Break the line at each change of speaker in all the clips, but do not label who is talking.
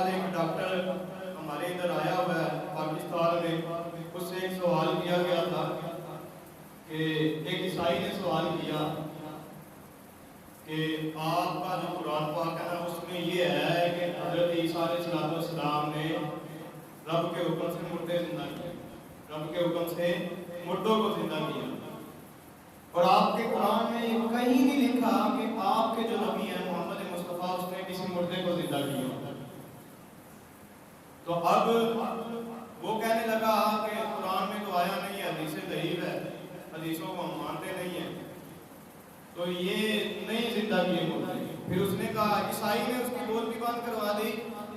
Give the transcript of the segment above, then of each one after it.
ایک ڈاکٹر ہمارے ادھر آیا ہوا ہے پاکستان میں، اس سے ایک سوال کیا گیا تھا کہ ایک عیسائی نے سوال کیا کہ آپ کا جو قرآن پاک ہے نا اس میں یہ ہے کہ حضرت عیسیٰ علیہ السلام نے رب کے حکم سے مردے زندہ کیے، رب کے حکم سے مردوں کو زندہ کیا، اور آپ کے قرآن میں کہیں نہیں لکھا کہ آپ کے جو نبی ہیں محمد مصطفیٰ اس نے کسی مردے کو زندہ کیا۔ تو اب وہ کہنے لگا کہ قرآن میں تو آیا نہیں ہے، حدیث ضعیف ہے، حدیثوں کو ہم مانتے نہیں ہیں، تو یہ نہیں زندہ کیے مردے۔ پھر اس نے کہا، عیسائی نے اس کی بول بھی بند کروا دی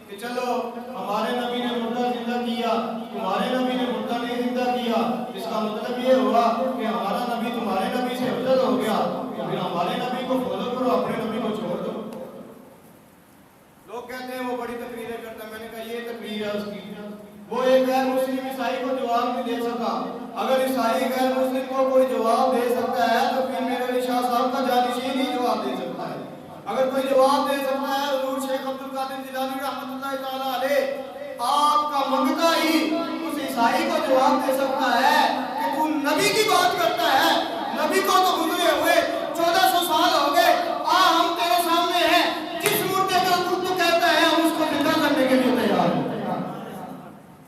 کہ چلو ہمارے نبی نے مردہ زندہ کیا، تمہارے نبی نے مردہ نہیں زندہ کیا، اس کا مطلب یہ ہوا کہ ہمارا نبی تمہارے نبی سے افضل ہو گیا، تو پھر ہمارے نبی کو فالو کرو، اپنے نبی کو چھوڑ دو۔ لوگ کہتے ہیں وہ بڑی تقریریں کرتا ہے، میں نے کہا یہ تقریر ہے اس کی، وہ ایک غیر مسلم عیسائی کو جواب نہیں دے سکا۔ اگر عیسائی غیر مسلم کو کوئی جواب دے سکتا ہے تو پھر میرے علی شاہ صاحب کا جانشین ہی جواب دے سکتا ہے۔ اگر کوئی جواب دے سکتا ہے حضور شیخ عبد القادر جیلانی رحمۃ اللہ تعالیٰ علیہ، آپ کا منگتا ہی اس عیسائی کو جواب دے سکتا ہے کہ تو نبی کی بات کرتا ہے، نبی کو تو گزرے ہوئے 1400 سال ہو گئے، ہم تیرے سامنے ہیں، جس مردے کا تو کہتا ہے ہم اس کو زندہ کرنے کے لیے تیار ہیں۔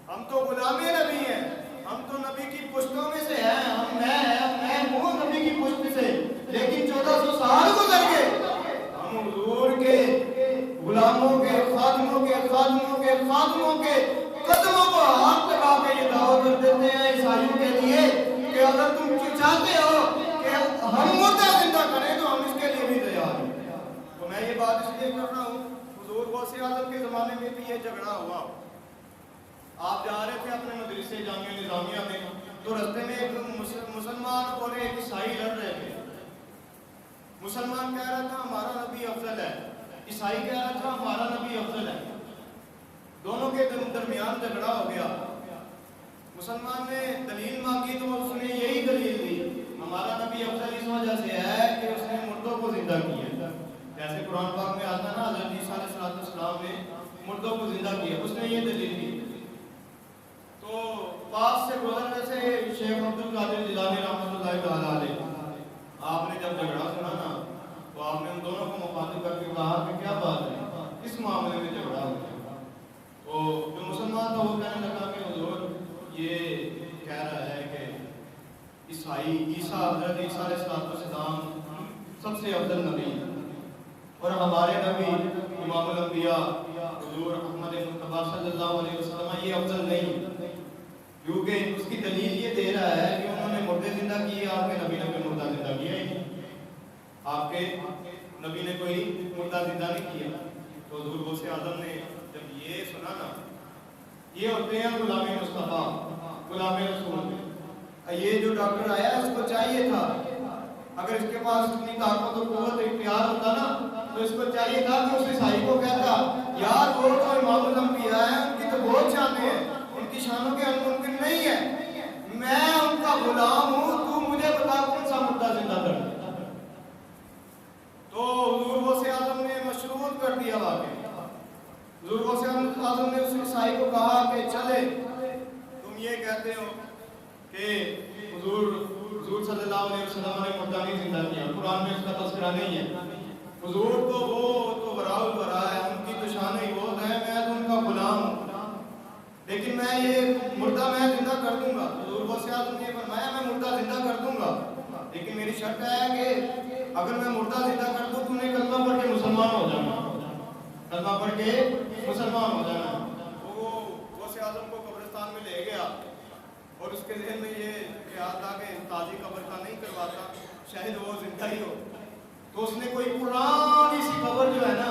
ہم تو غلام نبی ہیں، ہم تو نبی کی پشتوں میں سے ہیں، میں ہوں نبی کی پشت سے، لیکن 1400 سال گزر گئے، ہم حضور کے غلاموں کے خادموں کے خادموں کے خادموں کے قدموں کو ہاتھ لگا کے یہ دعوت کر دیتے ہیں عیسائیوں کے لیے کہ اگر تم چاہتے ہو کہ ہم مردہ زندہ کریں تو ہم اس کے لیے بھی تیار ہیں۔ تو میں یہ بات اس لیے کر رہا ہوں، حضور غوث اعظم کے زمانے میں بھی یہ جھگڑا ہوا۔ آپ جا رہے تھے اپنے مدرسے جامعہ نظامیہ میں، تو رستے میں ایک مسلمان اور ایک عیسائی لڑ رہے تھے۔ مسلمان کہہ رہا تھا ہمارا نبی افضل ہے، عیسائی کہہ رہا تھا ہمارا نبی افضل ہے، دونوں کے درمیان جھگڑا ہو گیا۔ مسلمان نے دلیل مانگی تو اس نے یہی دلیل دی، ہمارا نبی افضل اس وجہ سے ہے کہ اس نے مردوں کو زندہ کیا، جیسے قرآن پاک میں آتا نا حضرت عیسیٰ علیہ السلام نے مردوں کو زندہ کیا، اس نے یہ دلیل دی۔ تو پاس سے گزرنے سے شیخ عبد القادر جیلانی رحمۃ اللہ تعالیٰ علیہ، آپ نے جب جھگڑا سنا نا تو آپ نے ان دونوں کو مخاطب کر کے کہا کہ کیا بات ہے، اس معاملے میں جھگڑا ہو گیا۔ تو جو مسلمان تھا وہ کہنے لگا کہ حضور یہ کہہ رہا ہے کہ حضرت عیسیٰ علیہ السلام سب سے افضل نبی اور ہمارے نبی امام الانبیاء حضور محمد مصطفیٰ صلی اللہ علیہ وسلم یہ افضل نہیں، کیونکہ اس کی دلیل یہ دے رہا ہے کہ انہوں نے مردے زندہ کیے، آپ کے نبی نے کوئی مردہ زندہ کیا ہی نہیں، آپ کے نبی نے کوئی مردہ زندہ نہیں کیا۔ تو حضور غوث اعظم نے جب یہ سنا نا، یہ ہوتے ہیں غلام مصطفیٰ، غلام رسول۔ یہ جو ڈاکٹر آیا اس کو چاہیے تھا، اگر اس کے پاس اتنی طاقت و قوت اختیار ہوتا نا تو اس کو چاہیے تھا کہ اس عیسائی کو کہتا، یار وہ تو امام الانبیاء ہیں، ان کی تو بہت شانیں ہیں، ان کی شانوں کے ممکن نہیں ہے، میں ان کا غلام ہوں، تو مجھے بتا کون سا مردہ زندہ کر۔ تو حضور غوث اعظم نے مشروط کر دیا واقعہ۔ حضور غوث اعظم نے اس عیسائی کو کہا کہ چلے تم یہ کہتے ہو کہ حضور صلی اللہ علیہ وسلم نے مردہ نہیں زندہ کیا، قرآن میں اس کا تذکرہ نہیں ہے، حضور تو وہ تو براء البراء ہے، ان کی تو شان ہی بہت ہے، میں تو ان کا غلام ہوں، لیکن میں یہ مردہ میں زندہ کر دوں گا۔ حضور غوث اعظم نے فرمایا میں مردہ زندہ کر دوں گا، لیکن میری شرط ہے کہ اگر میں مردہ زندہ کر دوں تو نے کلمہ پڑھ کے مسلمان ہو جانا، کلمہ پڑھ کے مسلمان ہو جانا۔ وہ غوث اعظم کو قبرستان میں لے گیا اور اس کے ذہن میں یہ خیال تھا کہ تازی قبر کا نہیں کرواتا، شاید وہ زندہ ہی ہو، تو اس نے کوئی پرانی سی قبر جو ہے نا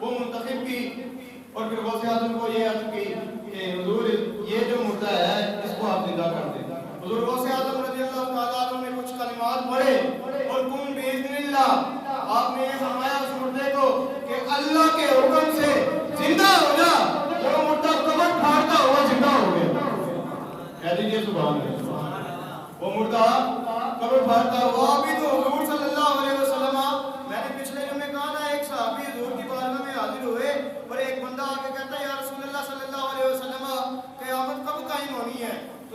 وہ منتخب کی اور پھر غوث اعظم کو یہ عرض کی کہ حضور یہ جو مردہ ہے اس کو آپ زندہ کر دیں۔ حضور غوث اعظم رضی اللہ تعالیٰ عنہ نے کچھ کلمات پڑھے اور کن باذن اللہ، آپ نے یہ فرمایا اس مردے کو کہ اللہ کے حکم سے زندہ ہو جا، وہ مردہ قبر پھاڑتا ہوا زندہ ہو گیا۔ کہہ دیجیے سبحان اللہ۔ وہ مردہ قبر پھاڑتا ہوا بھی تو حضور صلی اللہ علیہ وسلم، میں نے پچھلے جمعے کہا نا ایک صحابی حضور کی بارگاہ میں حاضر ہوئے اور ایک بندہ آ کے کہتا ہے یا رسول